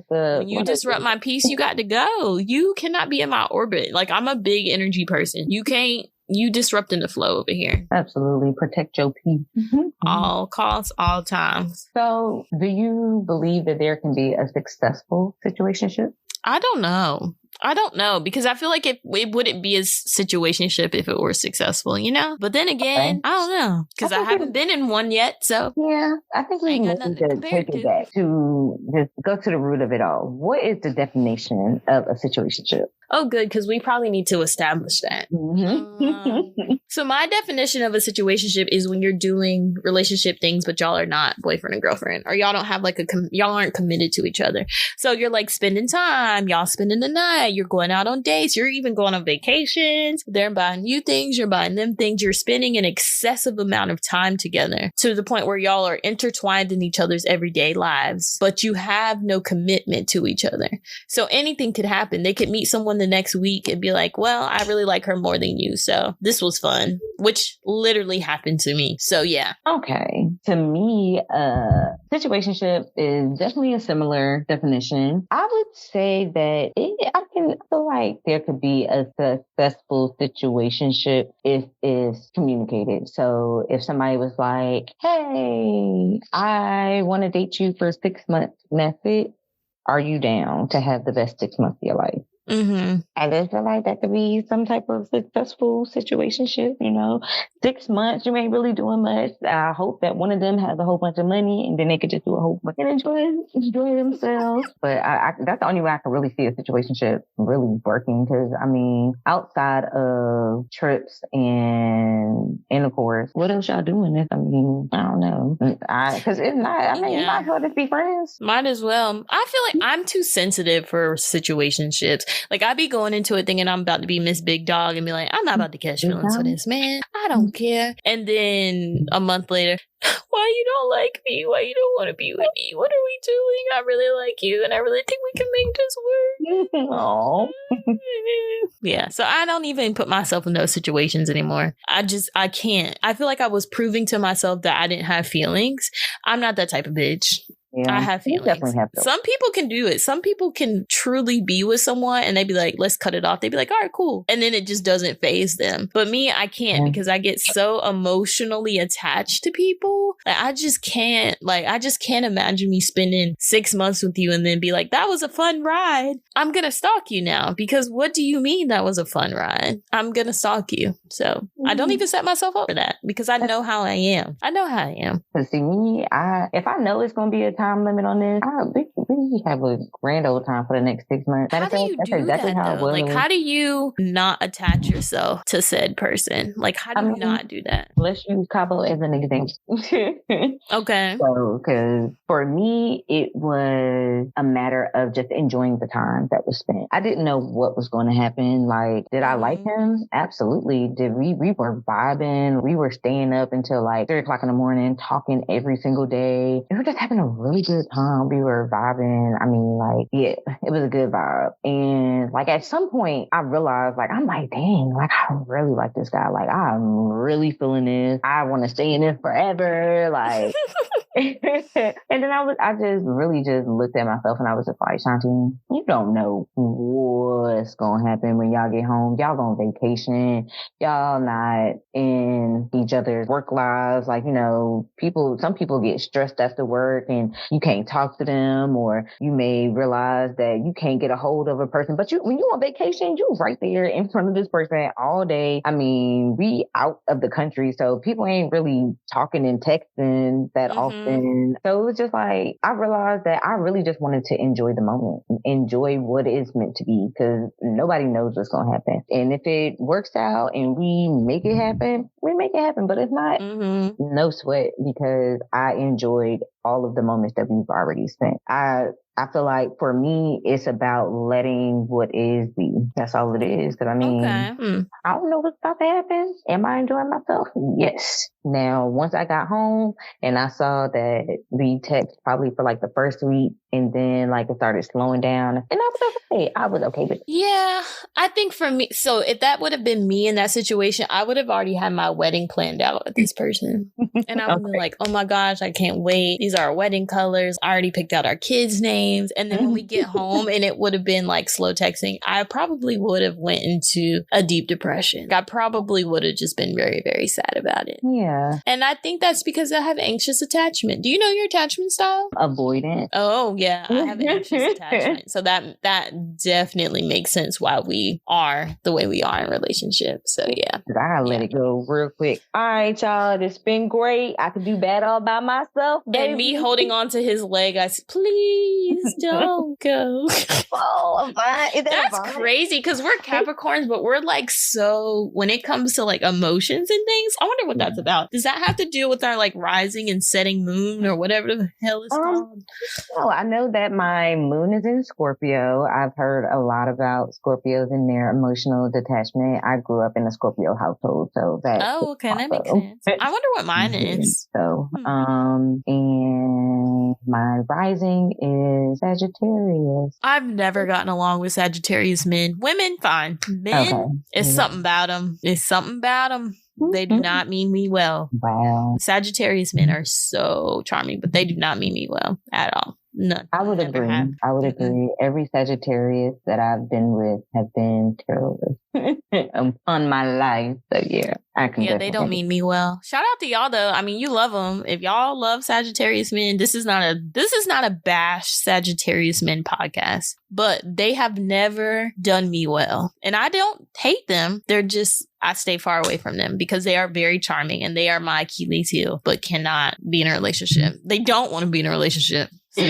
When you disrupt my peace, you got to go. You cannot be in my orbit. Like I'm a big energy person. You disrupting the flow over here. Absolutely. Protect your peace. All costs, all times. So do you believe that there can be a successful situationship? I don't know because I feel like it wouldn't be a situationship if it were successful, you know? But then again, I don't know because I haven't been in one yet. So yeah, I think we need to take it back to just go to the root of it all. What is the definition of a situationship? Oh, good, because we probably need to establish that. So my definition of a situationship is when you're doing relationship things, but y'all are not boyfriend and girlfriend, or y'all don't have like y'all aren't committed to each other. So you're like spending time, y'all spending the night, you're going out on dates, you're even going on vacations. They're buying you things, you're buying them things. You're spending an excessive amount of time together to the point where y'all are intertwined in each other's everyday lives, but you have no commitment to each other. So anything could happen. They could meet someone the next week and be like, well, I really like her more than you, so this was fun, which literally happened to me. So yeah. Okay. To me, situationship is definitely a similar definition. I would say that I feel like there could be a successful situationship if it's communicated. So if somebody was like, hey, I want to date you for 6 months and that's it, are you down to have the best 6 months of your life? I just feel like that could be some type of successful situationship, you know. 6 months, you ain't really doing much. I hope that one of them has a whole bunch of money and then they could just do a whole bunch and enjoy themselves. But that's the only way I can really see a situationship really working. Because, I mean, outside of trips and intercourse, what else y'all doing this? I mean, I don't know. Because it's not, I mean, you might as well just be friends. Might as well. I feel like I'm too sensitive for situationships. Like, I be going into it thinking I'm about to be Miss Big Dog and be like, I'm not about to catch feelings for this, man. I don't care. And then a month later, why you don't like me? Why you don't want to be with me? What are we doing? I really like you and I really think we can make this work. Aww. Yeah, so I don't even put myself in those situations anymore. I can't. I feel like I was proving to myself that I didn't have feelings. I'm not that type of bitch. Yeah, I have feelings. Definitely have feelings. Some people can do it. Some people can truly be with someone and they'd be like, let's cut it off. They'd be like, all right, cool. And then it just doesn't faze them. But me, I can't because I get so emotionally attached to people. Like, I just can't imagine me spending 6 months with you and then be like, that was a fun ride. I'm going to stalk you now because what do you mean that was a fun ride? I'm going to stalk you. So I don't even set myself up for that because I know how I am. Cause see me, if I know it's going to be a time limit on this, we have a grand old time for the next 6 months. How do you do that though? Like, how do you not attach yourself to said person? Like, how do you not do that? Let's use Cabo as an example. Okay. So, because for me, it was a matter of just enjoying the time that was spent. I didn't know what was going to happen. Like, did I like him? Absolutely. Did we were vibing. We were staying up until like 3 o'clock in the morning, talking every single day. We were just having a really good time. We were vibing. I mean, like, yeah, it was a good vibe. And like at some point I realized, like, I'm like, dang, like I really like this guy. Like, I'm really feeling this. I want to stay in this forever. Like, and then I just really just looked at myself and I was just like, Shanti, you don't know what's going to happen when y'all get home. Y'all on vacation. Y'all not in each other's work lives. Like, you know, some people get stressed after work and you can't talk to them, or you may realize that you can't get a hold of a person, but when you on vacation, you right there in front of this person all day. I mean, we out of the country, so people ain't really talking and texting that often. So it was just like, I realized that I really just wanted to enjoy the moment, enjoy what it's meant to be, because nobody knows what's going to happen. And if it works out and we make it happen, we make it happen. But if not, no sweat, because I enjoyed all of the moments that we've already spent. I feel like for me, it's about letting what is be. That's all it is. Because I mean, I don't know what's about to happen. Am I enjoying myself? Yes. Now, once I got home and I saw that we text probably for like the first week, and then like it started slowing down, and I was okay. I was okay with it. Yeah, I think for me, so if that would have been me in that situation, I would have already had my wedding planned out with this person. And I would be like, oh my gosh, I can't wait. These are our wedding colors. I already picked out our kids' names. And then when we get home and it would have been like slow texting, I probably would have went into a deep depression. I probably would have just been very, very sad about it. Yeah. And I think that's because I have anxious attachment. Do you know your attachment style? Avoidant. Oh, yeah. I have anxious attachment. So that definitely makes sense why we are the way we are in relationships. So, yeah. I gotta let it go real quick. All right, y'all. It's been great. I could do bad all by myself, baby. And me holding on to his leg, I said, please don't go. Oh, that's crazy because we're Capricorns, but we're like, so when it comes to like emotions and things, I wonder what that's about. Does that have to do with our like rising and setting moon or whatever the hell it's called? Oh, I know that my moon is in Scorpio. I've heard a lot about Scorpios and their emotional detachment. I grew up in a Scorpio household, so that. Oh, okay, that makes sense. I wonder what mine is. So, and my rising is Sagittarius. I've never gotten along with Sagittarius men. Women, fine. Men, it's something about them. It's something about them. They do not mean me well. Wow. Sagittarius men are so charming, but they do not mean me well at all. None. I would agree. Agree. Every Sagittarius that I've been with have been terrorists on my life. So yeah, I can. Yeah, they don't mean me well. Shout out to y'all though. I mean, you love them. If y'all love Sagittarius men, this is not a bash Sagittarius men podcast, but they have never done me well, and I don't hate them. They're just, I stay far away from them because they are very charming and they are my Achilles heel, but cannot be in a relationship. They don't want to be in a relationship. So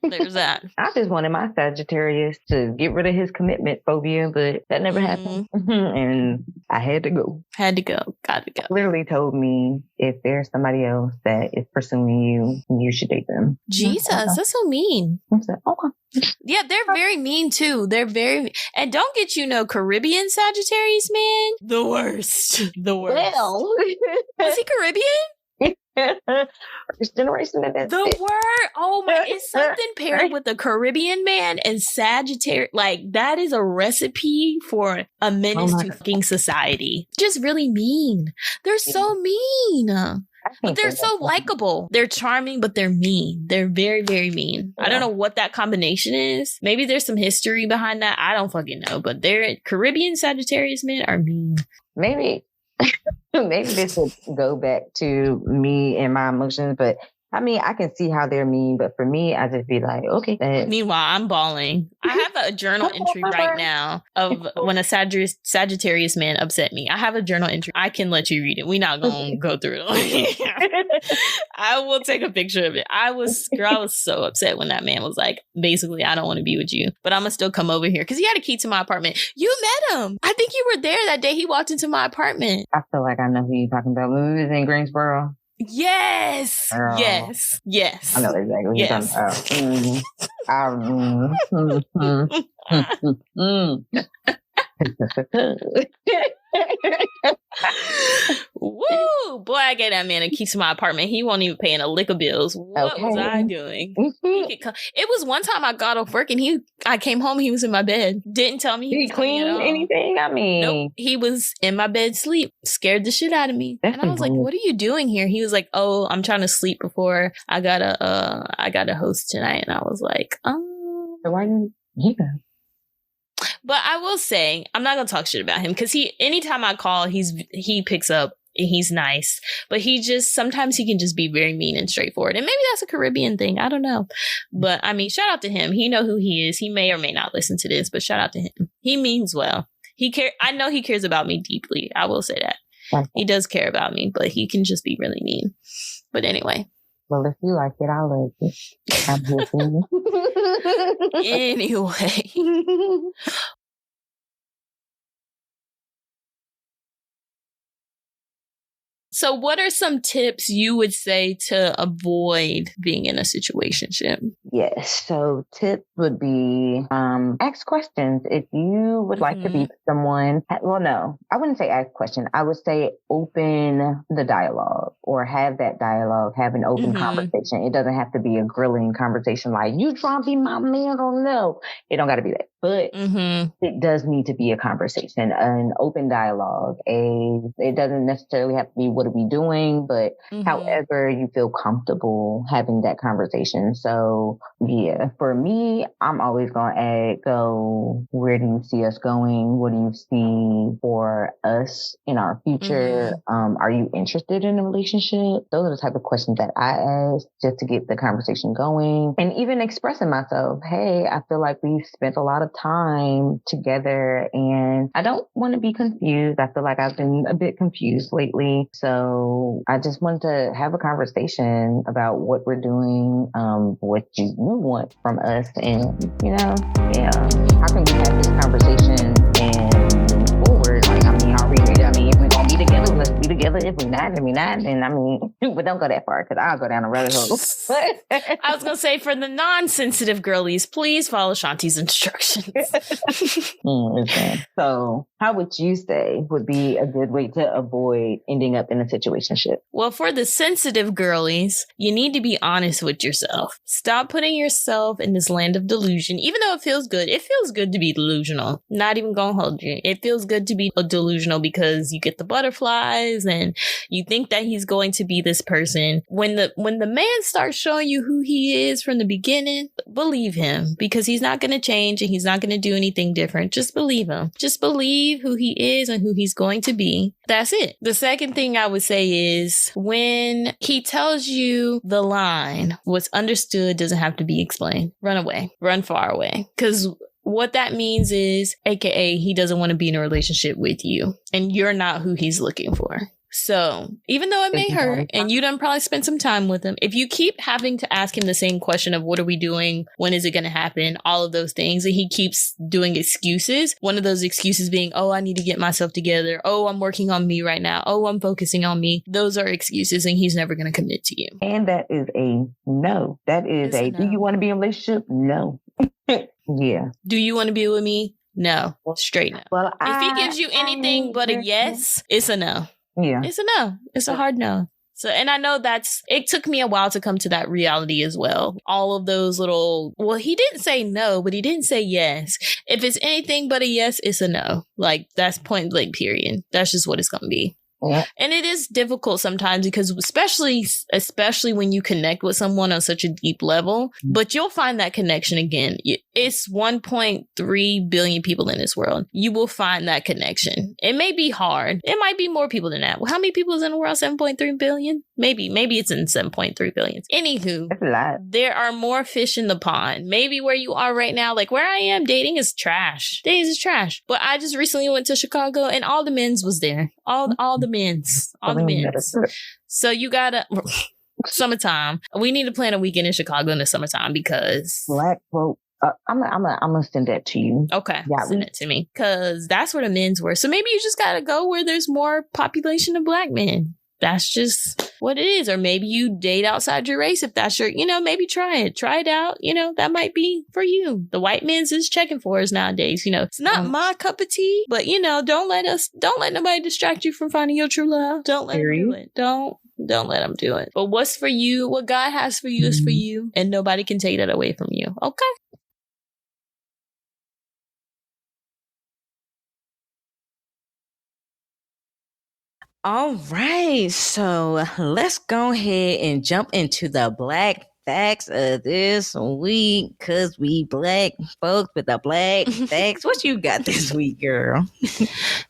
there's that. I just wanted my Sagittarius to get rid of his commitment phobia, but that never happened. And I had to go. Got to go. Literally told me if there's somebody else that is pursuing you, you should date them. Jesus, that's so mean. I said, okay. Yeah, they're very mean too. They're very, and don't get Caribbean Sagittarius man. The worst. Well, is he Caribbean? First generation. The word, oh my, it's something paired with a Caribbean man and Sagittarius. Like, that is a recipe for a menace to fucking society. Just really mean. They're so mean. But they're so likable. They're charming, but they're mean. They're very, very mean. Yeah. I don't know what that combination is. Maybe there's some history behind that. I don't fucking know. But they're Caribbean Sagittarius men are mean. Maybe this will go back to me and my emotions, but I mean, I can see how they're mean, but for me, I just be like, okay. Meanwhile, I'm bawling. I have a journal entry right now of when a Sagittarius man upset me. I have a journal entry. I can let you read it. We're not going to go through it. I will take a picture of it. I was so upset when that man was like, basically, I don't want to be with you, but I'm going to still come over here because he had a key to my apartment. You met him. I think you were there that day he walked into my apartment. I feel like I know who you're talking about. When we was in Greensboro. Yes. Girl. Yes. I know exactly what you're talking about. Woo! Boy, I gave that man a key to my apartment. He won't even paying a lick of bills. What was I doing? It was one time I got off work and I came home. He was in my bed. Didn't tell me. Did he clean anything? I mean, nope. He was in my bed, sleep. Scared the shit out of me. And I was like, "What are you doing here?" He was like, "Oh, I'm trying to sleep before I got a host tonight." And I was like, "Oh, so why you?" Yeah. But I will say, I'm not going to talk shit about him because anytime I call, he picks up and he's nice. But sometimes he can just be very mean and straightforward. And maybe that's a Caribbean thing. I don't know. But I mean, shout out to him. He know who he is. He may or may not listen to this, but shout out to him. He means well. I know he cares about me deeply. I will say that. He does care about me, but he can just be really mean. But anyway. Well, if you like it, I'll like it. I'm here for you. Anyway. So what are some tips you would say to avoid being in a situationship? Yes. So tip would be ask questions. If you would like to be with someone, well, no, I wouldn't say ask questions. I would say open the dialogue or have that dialogue, have an open conversation. It doesn't have to be a grilling conversation like, you trying to be my man or no. It don't got to be that. But it does need to be a conversation, an open dialogue. It doesn't necessarily have to be what are we doing, but however you feel comfortable having that conversation. So yeah, for me, I'm always going to go, where do you see us going? What do you see for us in our future? Are you interested in a relationship? Those are the type of questions that I ask just to get the conversation going, and even expressing myself. Hey, I feel like we've spent a lot of time together and I don't want to be confused. I feel like I've been a bit confused lately. So I just want to have a conversation about what we're doing, what you want from us. And, how can we have this conversation and move forward? Like, I mean, if we're going to be together, let's be together. If we're not, then we're not. And I mean, but don't go that far because I'll go down a rabbit hole. I was going to say, for the non-sensitive girlies, please follow Shanti's instructions. So how would you say would be a good way to avoid ending up in a situationship? Well, for the sensitive girlies, you need to be honest with yourself. Stop putting yourself in this land of delusion. Even though it feels good to be delusional. Not even gonna hold you. It feels good to be delusional because you get the butterflies and you think that he's going to be this person. When the man starts showing you who he is from the beginning, believe him, because he's not going to change and he's not going to do anything different. Just believe him. Just believe who he is and who he's going to be. That's it. The second thing I would say is when he tells you the line, what's understood doesn't have to be explained. Run away. Run far away. Because what that means is, AKA, he doesn't want to be in a relationship with you and you're not who he's looking for. So even though it may hurt and you done probably spend some time with him, if you keep having to ask him the same question of what are we doing? When is it going to happen? All of those things. And he keeps doing excuses. One of those excuses being, oh, I need to get myself together. Oh, I'm working on me right now. Oh, I'm focusing on me. Those are excuses and he's never going to commit to you. And that is a no. That is no. Do you want to be in a relationship? No. Yeah. Do you want to be with me? No. Straight no. Well, if he gives you anything but a yes, it's a no. Yeah. It's a no. It's a hard no. So, and I know it took me a while to come to that reality as well. All of those he didn't say no, but he didn't say yes. If it's anything but a yes, it's a no. Like, that's point blank, period. That's just what it's going to be. And it is difficult sometimes because especially when you connect with someone on such a deep level, but you'll find that connection again. It's 1.3 billion people in this world. You will find that connection. It may be hard. It might be more people than that. Well, how many people is in the world? 7.3 billion? Maybe it's in 7.3 billion. Anywho, that's a lot. There are more fish in the pond. Maybe where you are right now, like where I am, dating is trash. Dating is trash. But I just recently went to Chicago and all the men's was there. All the men's. So you gotta summertime. We need to plan a weekend in Chicago in the summertime because Black folk. I'm gonna send that to you. Okay, send it to me because that's where the men's were. So maybe you just gotta go where there's more population of Black men. That's just what it is. Or maybe you date outside your race if that's your, maybe try it out. That might be for you. The white men's is checking for us nowadays. It's not my cup of tea, but don't let nobody distract you from finding your true love. Don't let them do it. Don't let them do it. But what's for you, what God has for you is for you, and nobody can take that away from you. Okay. All right, so let's go ahead and jump into the Black facts of this week, because we Black folks with the Black facts. What you got this week, girl?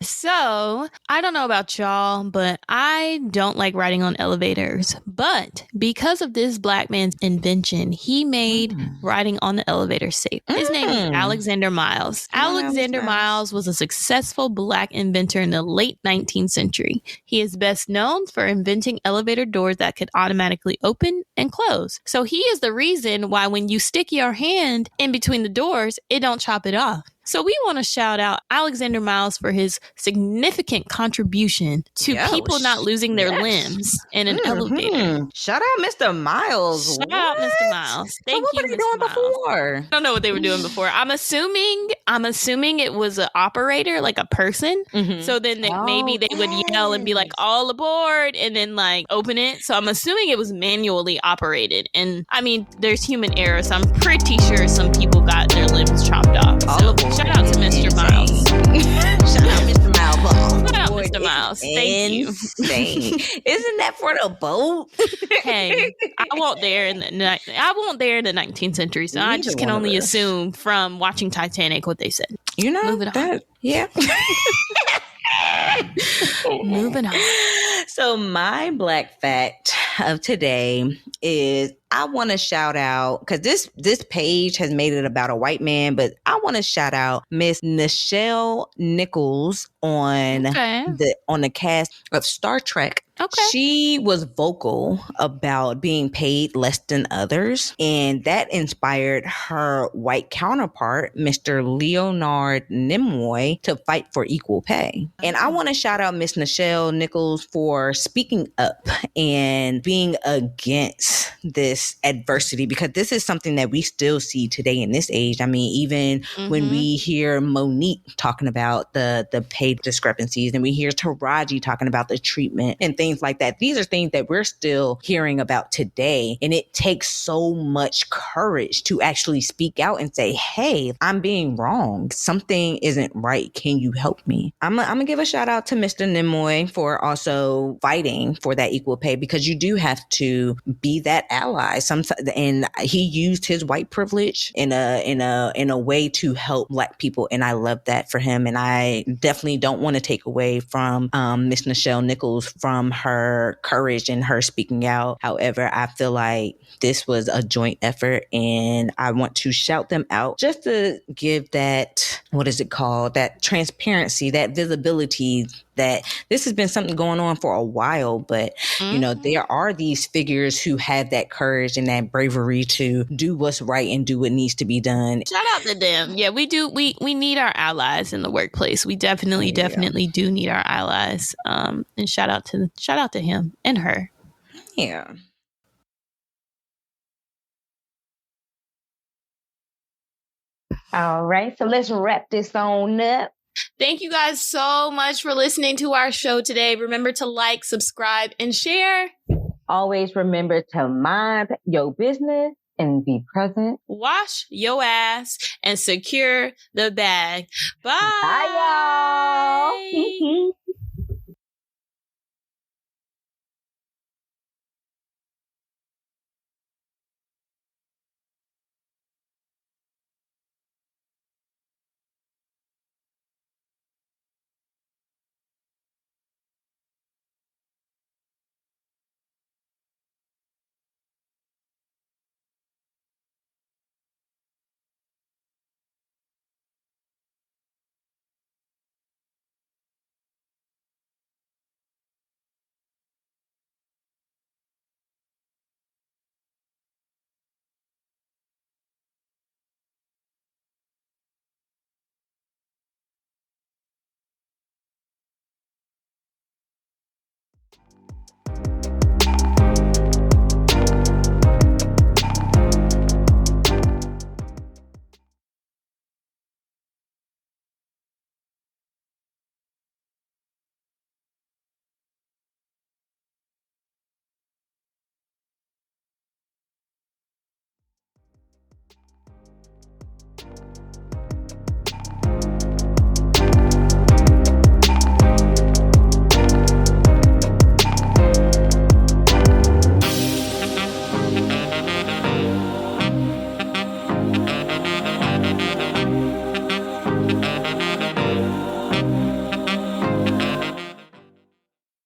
So, I don't know about y'all, but I don't like riding on elevators. But because of this Black man's invention, he made riding on the elevator safe. His name is Alexander Miles. Alexander Miles was a successful Black inventor in the late 19th century. He is best known for inventing elevator doors that could automatically open and close. So he is the reason why when you stick your hand in between the doors, it don't chop it off. So we want to shout out Alexander Miles for his significant contribution to people not losing their lims in an elevator. Shout out Mr. Miles. Shout out Mr. Miles. Thank you, what were they Mr. doing Miles. before? I don't know what they were doing before. I'm assuming it was an operator, like a person. So then maybe they would yell and be like, all aboard, and then like open it. So I'm assuming it was manually operated. And I mean, there's human error, so I'm pretty sure some people got their limbs chopped off. All aboard. Shout out to Mr. Miles. Shout out Mr. Miles. Shout out Mr. Miles. Thank you. Isn't that for the boat? Hey, I won't there in the 19th century, so I just can only assume from watching Titanic what they said. Moving on. Yeah. Moving on. So my Black fact of today is I want to shout out, because this page has made it about a white man, but I want to shout out Miss Nichelle Nichols on the cast of Star Trek. Okay. She was vocal about being paid less than others, and that inspired her white counterpart, Mr. Leonard Nimoy, to fight for equal pay. And I want to shout out Miss Nichelle Nichols for speaking up and being against this adversity, because this is something that we still see today in this age. I mean, even when we hear Monique talking about the pay discrepancies, and we hear Taraji talking about the treatment and things like that, these are things that we're still hearing about today. And it takes so much courage to actually speak out and say, hey, I'm being wrong. Something isn't right. Can you help me? I'm gonna give a shout out to Mr. Nimoy for also fighting for that equal pay, because you do have to be that ally. And he used his white privilege in a way to help Black people, and I love that for him. And I definitely don't want to take away from Miss Nichelle Nichols from her courage and her speaking out. However, I feel like this was a joint effort, and I want to shout them out just to give that, what is it called, that transparency, that visibility, that this has been something going on for a while, but there are these figures who have that courage and that bravery to do what's right and do what needs to be done. Shout out to them. Yeah, we do. We need our allies in the workplace. We definitely do need our allies. And shout out to him and her. Yeah. All right, so let's wrap this on up. Thank you guys so much for listening to our show today. Remember to like, subscribe, and share. Always remember to mind your business and be present. Wash your ass and secure the bag. Bye. Bye, y'all.